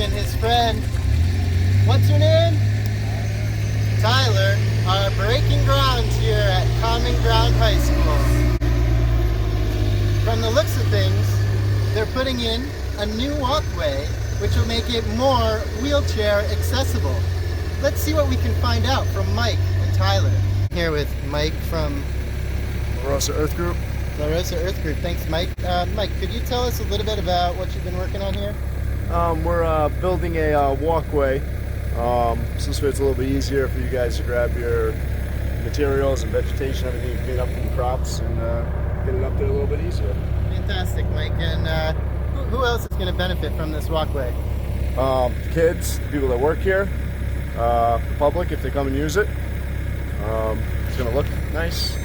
and his friend, what's your name? Tyler, are breaking grounds here at Common Ground High School. From the looks of things, they're putting in a new walkway which will make it more wheelchair accessible. Let's see what we can find out from Mike and Tyler. Here with Mike from LaRosa Earth Group. LaRosa Earth Group. Thanks, Mike. Mike, could you tell us a little bit about what you've been working on here? We're building a walkway. So this way it's a little bit easier for you guys to grab your materials and vegetation, everything you clean up from the crops, and get it up there a little bit easier. Fantastic, Mike. And who else is going to benefit from this walkway? The kids, the people that work here, the public if they come and use it. It's going to look nice.